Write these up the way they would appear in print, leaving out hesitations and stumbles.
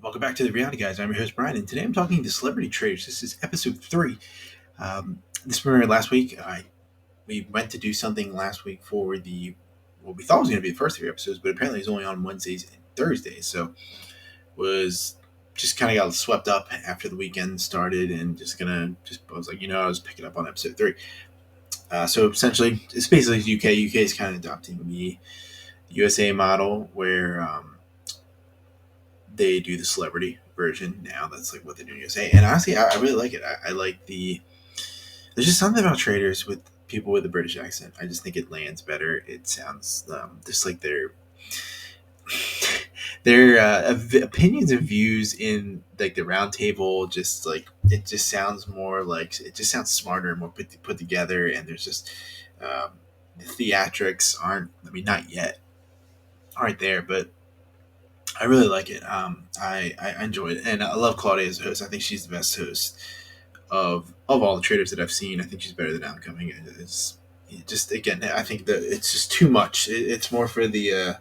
Welcome back to the Reality Guys. I'm your host Brian, and today I'm talking to celebrity traders. This is episode 3. This premiered last week. We went to do something last week for the what we thought was going to be the first 3 episodes, but apparently it's only on Wednesdays and Thursdays. So was just kind of got swept up after the weekend started, and I was like, I was picking up on episode 3. So essentially, it's basically UK. UK is kind of adopting the USA model where they do the celebrity version now. That's like what they do in USA, and honestly, I really like it. I like the. There's just something about traders with people with a British accent. I just think it lands better. It sounds just like their opinions and views in like the round table. Just like it just sounds more like it just sounds smarter and more put together. And there's just the theatrics aren't. I mean, not yet aren't there, but I really like it. I enjoy it, and I love Claudia as a host. I think she's the best host of all the traders that I've seen. I think she's better than Outcoming. It's it just again, I think that it's just too much. It's more for the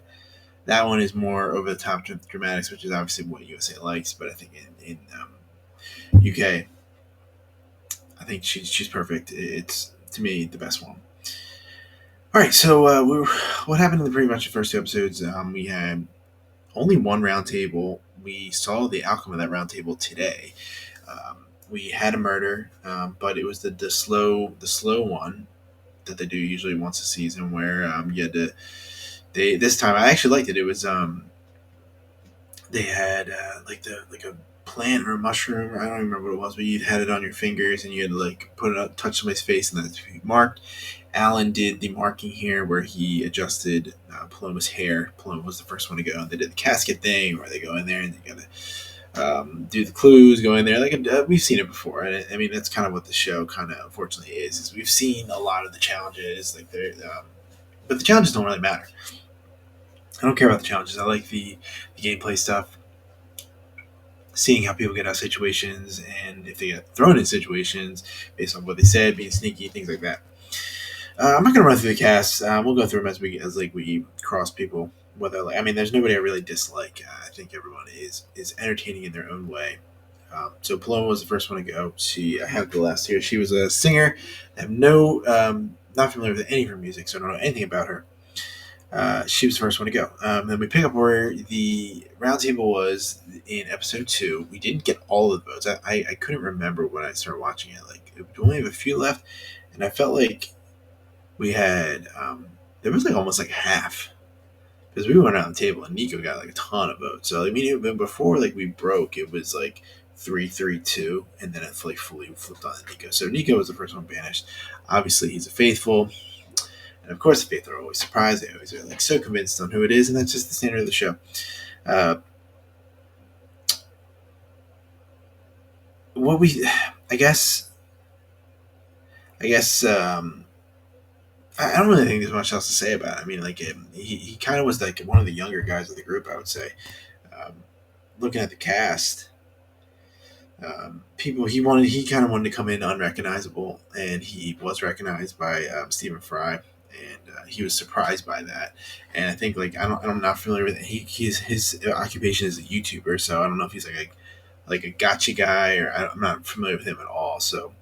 that one is more over the top dramatics, which is obviously what USA likes. But I think in UK, I think she's perfect. It's to me the best one. All right, so what happened in the pretty much the first 2 episodes? We had only one roundtable. We saw the outcome of that roundtable today. We had a murder, but it was the slow one that they do usually once a season, where you had to. They this time I actually liked it. It was they had like a plant or a mushroom. I don't remember what it was, but you had it on your fingers and you had to like put it up, touch somebody's face, and then it's marked. Alan did the marking here where he adjusted Paloma's hair. Paloma was the first one to go, and they did the casket thing where they go in there and they gotta do the clues, go in there. Like we've seen it before, and I mean that's kind of what the show kind of unfortunately is. We've seen a lot of the challenges, but the challenges don't really matter. I don't care about the challenges. I like the gameplay stuff, seeing how people get out of situations and if they get thrown in situations based on what they said, being sneaky, things like that. I'm not gonna run through the cast. We'll go through them as we cross people. Whether I mean, there's nobody I really dislike. I think everyone is entertaining in their own way. So Paloma was the first one to go. I had the last year. She was a singer. I have not familiar with any of her music, so I don't know anything about her. She was the first one to go. Then we pick up where the roundtable was in episode 2. We didn't get all of the votes. I couldn't remember when I started watching it. Like, we only have a few left, and I felt like we had there was like almost like half because we went around the table and Nico got like a ton of votes. So I mean, before like we broke, it was like 3-3-2, and then it like fully flipped on Nico. So Nico was the first one banished. Obviously, he's a faithful, and of course, the faithful are always surprised. They always are like so convinced on who it is, and that's just the standard of the show. Uh, what we, I guess, I guess. I don't really think there's much else to say about it. I mean, like he kind of was like one of the younger guys of the group, I would say. Um, Looking at the cast, people he kind of wanted to come in unrecognizable, and he was recognized by Stephen Fry, and he was surprised by that. And I think like I'm not familiar with it. His occupation is a YouTuber, so I don't know if he's like a gotcha guy, or I'm not familiar with him at all. So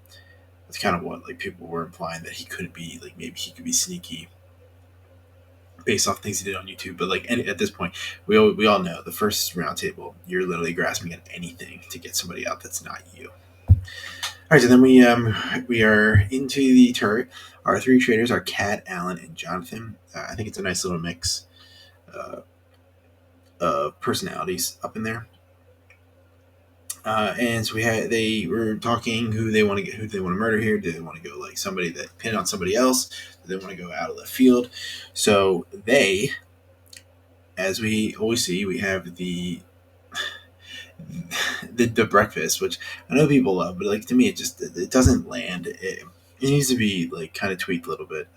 that's kind of what like people were implying, that he could be like, maybe he could be sneaky based off things he did on YouTube. But like at this point, we all know the first roundtable, you're literally grasping at anything to get somebody out that's not you. All right, so then we are into the turret. Our 3 traders are Kat, Alan, and Jonathan. I think it's a nice little mix uh, of personalities up in there. And so they were talking who they want to murder here. Do they want to go like somebody that pinned on somebody else? Do they want to go out of left field? So as we always see, we have the breakfast, which I know people love, but like to me, it doesn't land. It needs to be like kind of tweaked a little bit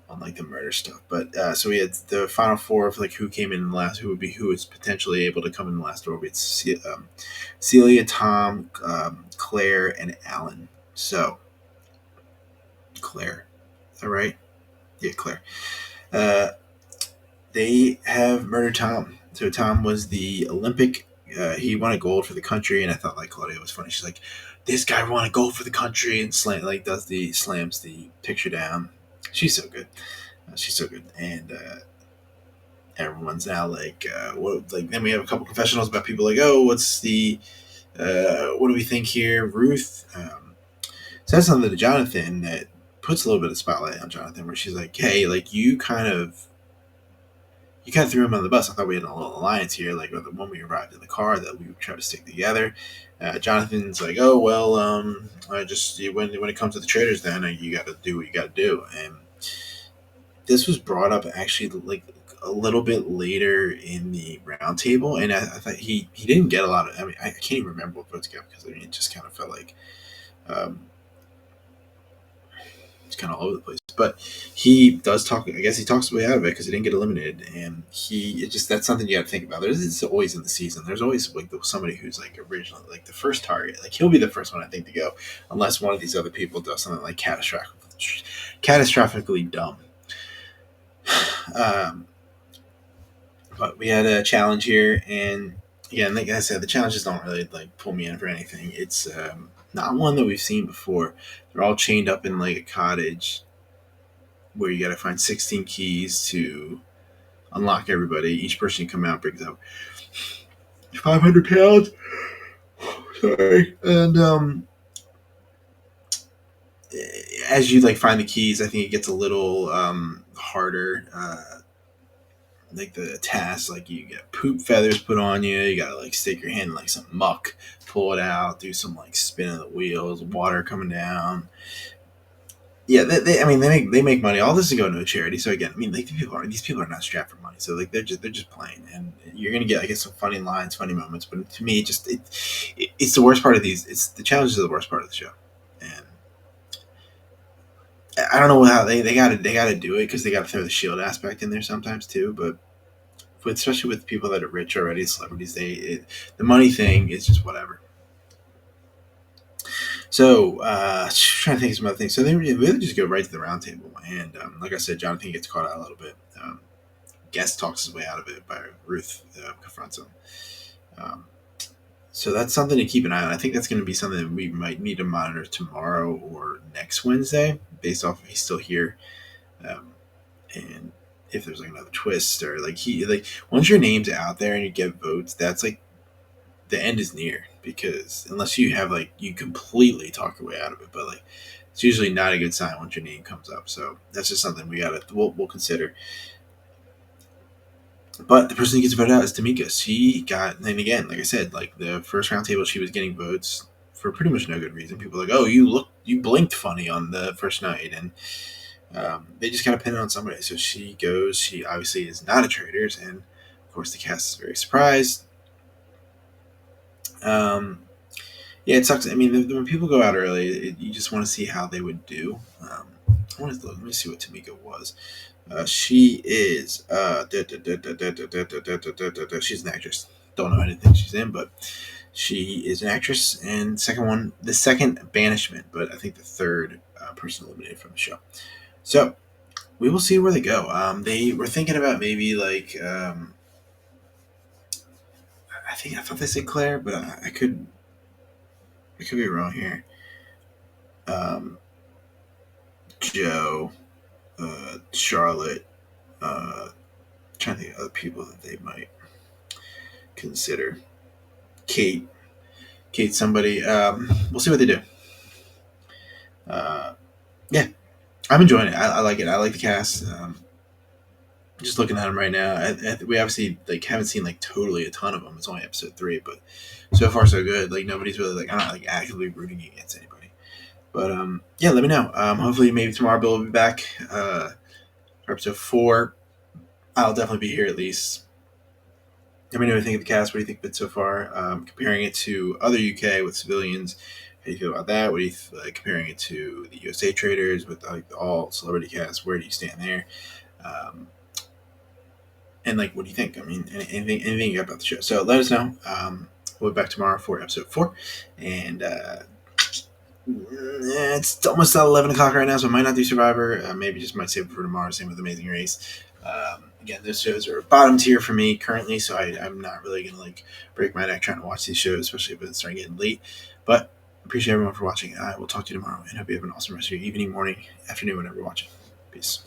on like the murder stuff. But so we had the final 4 of like who came in the last, who was potentially able to come in the last door. We had Celia, Tom, Claire, and Alan. So Claire, all right, yeah, Claire. Uh, they have murdered Tom. So Tom was the Olympic he won a gold for the country, and I thought like Claudia was funny. She's like, "This guy won a gold for the country," and slams the picture down. She's so good. She's so good, and everyone's now like, what? Like then we have a couple confessionals about people like, "Oh, what's the what do we think here?" Ruth says something to Jonathan that puts a little bit of spotlight on Jonathan, where she's like, "Hey, like you kind of threw him on the bus. I thought we had a little alliance here. Like when we arrived in the car, that we would try to stick together." Jonathan's like, "Oh well, I just when it comes to the Traitors, then you got to do what you got to do." And this was brought up actually like a little bit later in the roundtable, and I thought he didn't get a lot of. I mean, I can't even remember what votes got because I mean it just kind of felt like. Um, it's kind of all over the place. But he does talk. I guess he talks his way out of it because he didn't get eliminated, and that's something you got to think about. It's always in the season. There's always like somebody who's like originally like the first target. Like he'll be the first one I think to go, unless one of these other people does something like catastrophically dumb. Um, but we had a challenge here, and yeah, like I said, the challenges don't really like pull me in for anything. It's not one that we've seen before. They're all chained up in like a cottage where you got to find 16 keys to unlock everybody. Each person you come out brings up 500 pounds. Sorry. And as you like find the keys, I think it gets a little harder. Like the task, like you get poop feathers put on you. You gotta like stick your hand in like some muck, pull it out, do some like spin of the wheels, water coming down. Yeah, I mean, they make money. All this is going to a charity. So again, I mean, like these people are not strapped for money. So like they're just playing, and you're gonna get I guess some funny lines, funny moments. But to me, it's the worst part of these. It's the challenges are the worst part of the show, and I don't know how they gotta do it because they gotta throw the shield aspect in there sometimes too. But especially with people that are rich already, celebrities, the money thing is just whatever. So, trying to think of some other things. So they really just go right to the roundtable, and like I said, Jonathan gets caught out a little bit. Guest talks his way out of it by Ruth confronts him. Um, so that's something to keep an eye on. I think that's going to be something that we might need to monitor tomorrow or next Wednesday, based off if he's still here, um, and if there's like another twist or like once your name's out there and you get votes, that's like the end is near because unless you have like you completely talk your way out of it, but like it's usually not a good sign once your name comes up. So that's just something we'll consider. But the person who gets voted out is Tamika. She got, and again, like I said, like the first round table, she was getting votes for pretty much no good reason. People are like, oh, you blinked funny on the first night, and they just got to pin it on somebody. So she goes. She obviously is not a Traitors, and of course the cast is very surprised. Um, yeah, it sucks. I mean, when people go out early, you just want to see how they would do. Let me see what Tamika was. She is she's an actress. Don't know anything she's in, but she is an actress. And the second banishment, but I think the third person eliminated from the show. So we will see where they go. They were thinking about maybe like I thought they said Claire, but I could be wrong here. Um, Joe, Charlotte, trying to think of other people that they might consider. Kate, somebody. We'll see what they do. Uh, yeah, I'm enjoying it. I like it. I like the cast. Just looking at them right now, we obviously like haven't seen like totally a ton of them. It's only episode 3, but so far so good. Like nobody's really like I'm not like actively rooting against anybody. But yeah, let me know. Hopefully maybe tomorrow Bill will be back for episode 4. I'll definitely be here at least. Let me know what you think of the cast. What do you think of it so far? Comparing it to other UK with civilians, how do you feel about that? What do you comparing it to the USA Traitors with like all celebrity cast? Where do you stand there? Um, and like, what do you think? I mean, anything about the show? So let us know. We'll be back tomorrow for episode 4, and it's almost at 11 o'clock right now, so I might not do Survivor. Maybe just might save it for tomorrow. Same with Amazing Race. again, those shows are bottom tier for me currently, so I'm not really gonna like break my neck trying to watch these shows, especially if it's starting getting late. But appreciate everyone for watching. I will talk to you tomorrow, and hope you have an awesome rest of your evening, morning, afternoon, whenever you're watching. Peace.